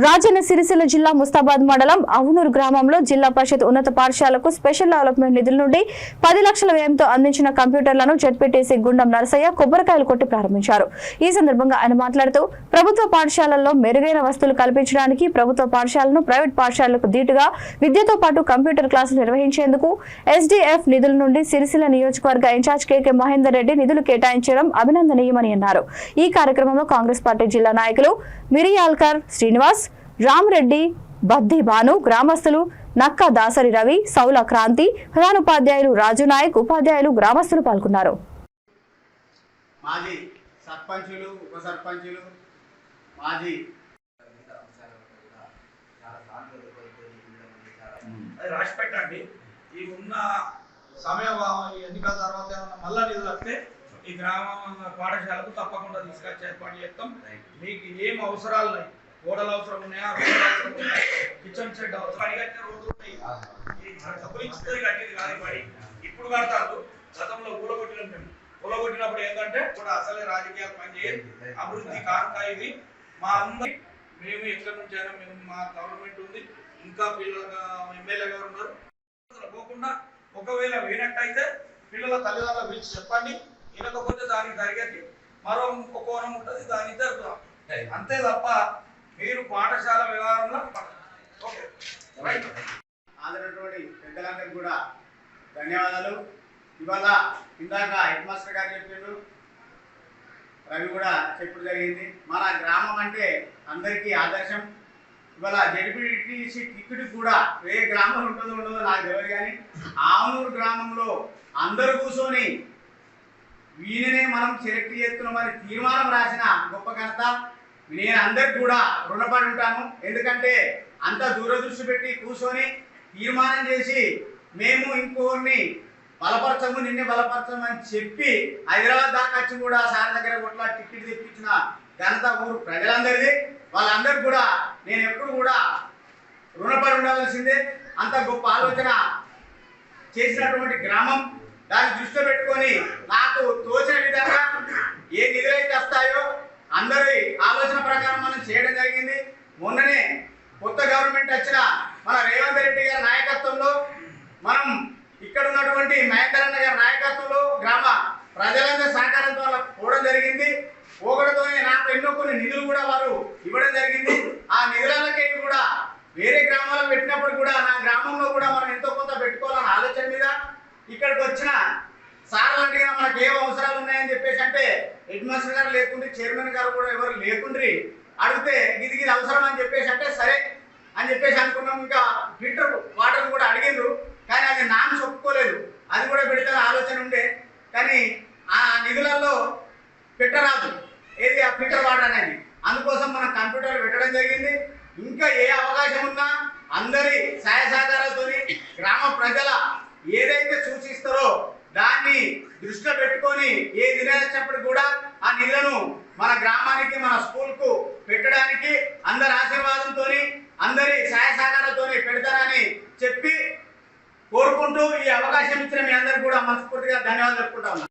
రాజన్న సిరిసిల్ల జిల్లా ముస్తాబాద్ మండలం అవునూరు గ్రామంలో జిల్లా పరిషత్ ఉన్నత పాఠశాలకు స్పెషల్ డెవలప్మెంట్ నిధుల నుండి 10 లక్షల వ్యయంతో అందించిన కంప్యూటర్లను జెడ్పీటీసీ గుండం నరసయ్య కొబ్బరికాయలు కొట్టి ప్రారంభించారు. ఈ సందర్భంగా ఆయన మాట్లాడుతూ ప్రభుత్వ పాఠశాలల్లో మెరుగైన వసతులు కల్పించడానికి ప్రభుత్వ పాఠశాలను ప్రైవేట్ పాఠశాలలకు దీటుగా విద్యతో పాటు కంప్యూటర్ క్లాసులు నిర్వహించేందుకు ఎస్డీఎఫ్ నిధుల నుండి సిరిసిల్ల నియోజకవర్గ ఇన్ఛార్జ్ కేకే మహేందర్ రెడ్డి నిధులు కేటాయించడం అభినందనీయమని అన్నారు. ఈ కార్యక్రమంలో కాంగ్రెస్ పార్టీ జిల్లా నాయకులు మిరియాల్కర్ శ్రీనివాస్, రామరెడ్డి, బద్ది భాను, గ్రామస్తులు నక్క దాసరి రవి, సౌల క్రాంతి, ప్రధానోపాధ్యాయులు రాజు నాయక్, ఉపాధ్యాయులు, గ్రామస్తులు పాల్గొన్నారు. మాజీ సర్పంచులు, ఉప సర్పంచులు, మాజీ రాసి పెట్టండి. ఈ ఉన్న సమయభావం ఎన్నికల తర్వాత మళ్ళా నిధులు వస్తే ఈ గ్రామ పాఠశాలకు తప్పకుండా తీసుకొచ్చి ఏర్పాటు చేస్తాం. మీకు ఏం అవసరాలు ఉన్నాయి, గోడలు అవసరం ఉన్నాయా, రోడ్లు అవసరం ఉన్నాయా, కిచెన్ షెడ్ అవసరం, అడిగట్టే రోడ్లు ఉన్నాయి. డబ్బులు ఇస్తే కట్టేది కాదు, పడి ఇప్పుడు కడతారు. గతంలో కూలగొట్టిన మేము కూలగొట్టినప్పుడు ఏంటంటే కూడా అసలే రాజకీయాలు పనిచేయాలి, అభివృద్ధి కాంతా ఇది మా అందరి. మేము ఎక్కడి నుంచి అయినా మేము మా గవర్నమెంట్ ఉంది, ఇంకా పిల్లలుగా ఎమ్మెల్యే గారు ఉన్నారు. పోకుండా ఒకవేళ వినట్టయితే పిల్లల తల్లిదండ్రులు పిలిచి చెప్పండి, వినకపోతే దానికి జరిగేది మరో ఇంకో కోణం ఉంటుంది, దానికి జరుగుతాం. అంతే తప్ప మీరు పాఠశాల వ్యవహారంలో ఆదరైనటువంటి పెద్దలందరికీ కూడా ధన్యవాదాలు. ఇవాళ ఇందాక హెడ్ మాస్టర్ గారు చెప్పిండు, రవి కూడా చెప్పడం జరిగింది. మన గ్రామం అంటే అందరికీ ఆదర్శం. ఇవాళ జెడ్పీటీసీ టికెట్ కూడా ఏ గ్రామంలో ఉండదో నాకు తెలియదు, కానీ ఆవునూరు గ్రామంలో అందరూ కూర్చొని వీళ్ళనే మనం సెలెక్ట్ చేస్తున్నామని తీర్మానం రాసిన గొప్ప ఘనత. నేను అందరికి కూడా రుణపడి ఉంటాను. ఎందుకంటే అంత దూరదృష్టి పెట్టి కూర్చొని తీర్మానం చేసి మేము ఇంకోరిని బలపరచము, నిన్నే బలపరచము అని చెప్పి హైదరాబాద్ దాకా వచ్చి కూడా సార్ దగ్గర కొట్లా టికెట్ తెప్పించిన ఘనత ఊరు ప్రజలందరిది. వాళ్ళందరికీ కూడా నేను ఎప్పుడు కూడా రుణపడి ఉండవలసిందే. అంత గొప్ప ఆలోచన చేసినటువంటి గ్రామం, దాన్ని దృష్టిలో పెట్టుకొని నాకు తోచిన విధంగా ఏ నిధులైతే వస్తాయో అందరి ఆలోచన ప్రకారం మనం చేయడం జరిగింది. మొన్ననే కొత్త గవర్నమెంట్ వచ్చిన మన రేవంత్ రెడ్డి గారి నాయకత్వంలో, మనం ఇక్కడ ఉన్నటువంటి మహేందర్ అన్న గారి నాయకత్వంలో గ్రామ ప్రజలందరి సహకారంతో పోవడం జరిగింది. పోగడతోనే నాకు ఎన్నో కొన్ని నిధులు కూడా వారు ఇవ్వడం జరిగింది. ఆ నిధులకే కూడా వేరే గ్రామాలకు పెట్టినప్పుడు కూడా నా గ్రామంలో కూడా మనం ఎంతో కొంత పెట్టుకోవాలన్న ఆలోచన మీద ఇక్కడికి వచ్చిన సార్లు అడిగినా మనకు ఏం అవసరాలు ఉన్నాయని చెప్పేసి అంటే హెడ్ మాస్టర్ గారు లేకుండ్రి, చైర్మన్ గారు కూడా ఎవరు లేకుండ్రి, అడిగితే ఇది అవసరం అని చెప్పేసి అంటే సరే అని చెప్పేసి అనుకున్నాం. ఇంకా ఫిల్టర్ వాటర్ కూడా అడిగిండ్రు, కానీ అది నాన్న చెప్పుకోలేదు. అది కూడా పెడితే ఆలోచన ఉండే, కానీ ఆ నిధులలో పెట్టరాదు ఏది ఆ ఫిల్టర్ వాటర్ అనేది. అందుకోసం మనం కంప్యూటర్ పెట్టడం జరిగింది. ఇంకా ఏ అవకాశం ఉన్నా అందరి సహాయ సహకారాలతో గ్రామ ప్రజల ఏదైతే సూచిస్తారో దాన్ని దృష్టిలో పెట్టుకొని ఏ నిలచినప్పుడు కూడా ఆ నిధులను మన గ్రామానికి, మన స్కూల్కు పెట్టడానికి అందరి ఆశీర్వాదంతో, అందరి సహాయ సహకారాలతో పెడతారని చెప్పి కోరుకుంటూ ఈ అవకాశం ఇచ్చిన మీ అందరికీ కూడా మనస్ఫూర్తిగా ధన్యవాదాలు చెప్పుకుంటా ఉన్నాను.